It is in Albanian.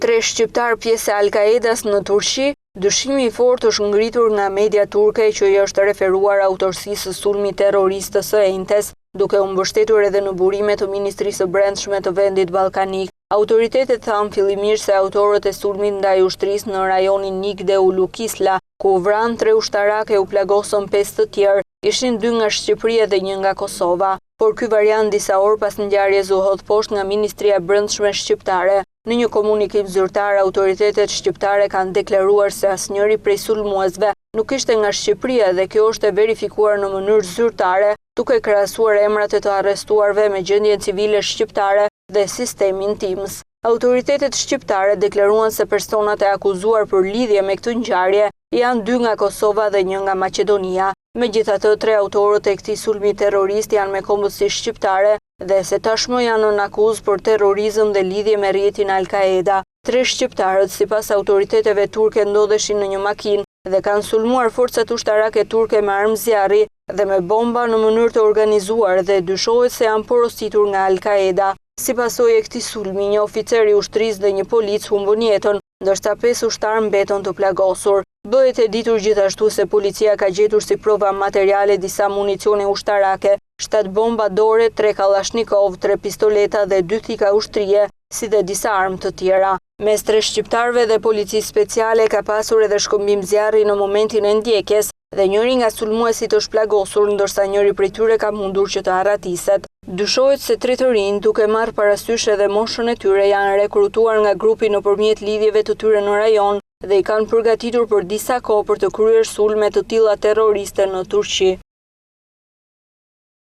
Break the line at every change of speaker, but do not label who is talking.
3 shqiptar pjesë e Al-Qaedas në Turqi, dyshimi i fortë është ngritur nga media turke që i është referuar autorësisë së sulmit terrorist të së enjtes, duke u mbështetur edhe në burime të Ministrisë së Brendshme të vendit ballkanik. Autoritetet thanë fillimisht se autorët e sulmit ndaj ushtrisë në rajonin Nikde u Lukisla, ku u vranë 3 ushtarak e u plagosën 5 të tjerë, ishin 2 nga Shqipëria dhe 1 nga Kosova, por ky variant disa orë pas ngjarjes u hodh poshtë nga Ministria e Brendshme shqiptare. Në një komunikim zyrtar, autoritetet shqiptare kanë deklaruar se asnjëri prej sulmuesve nuk ishte nga Shqipëria dhe kjo është e verifikuar në mënyrë zyrtare, duke krahasuar emrat e të arrestuarve me gjendjen civile shqiptare dhe sistemin TIMS. Autoritetet shqiptare deklaruan se personat e akuzuar për lidhje me këtë ngjarje janë 2 nga Kosova dhe 1 nga Maqedonia. Megjithatë, 3 autorët e këtij sulmi terrorist janë me kombësi shqiptare dhe se tashmë janë në akuzë për terrorizëm dhe lidhje me rrjetin Al-Qaeda. 3 shqiptarët, sipas autoriteteve turke, ndodheshin në një makinë dhe kanë sulmuar forcat ushtarake turke me armë zjarri dhe me bomba në mënyrë të organizuar dhe dyshohet se janë porositur nga Al-Qaeda. Si pasojë e këtij sulmi, një oficer i ushtrisë dhe një polic humbën jetën, ndërsa 5 ushtarë mbetën të plagosur. Bëhet e ditur gjithashtu se policia ka gjetur si prova materiale disa municione ushtarake, 7 bomba dore, 3 kalashnikov, 3 pistoleta dhe 2 thika ushtrie, si dhe disa armë të tjera. Mes 3 shqiptarëve dhe policisë speciale ka pasur edhe shkëmbim zjarri në momentin e ndjekjes dhe njëri nga sulmuesit është plagosur, ndërsa njëri prej tyre ka mundur që të harratiset. Dyshohet se 3 të rinj, duke marrë parasysh edhe moshën e tyre, janë rekrutuar nga grupi nëpërmjet lidhjeve të tyre në rajon dhe i kanë përgatitur për disa kohë për të kryer sulme të tilla terroriste në Turqi.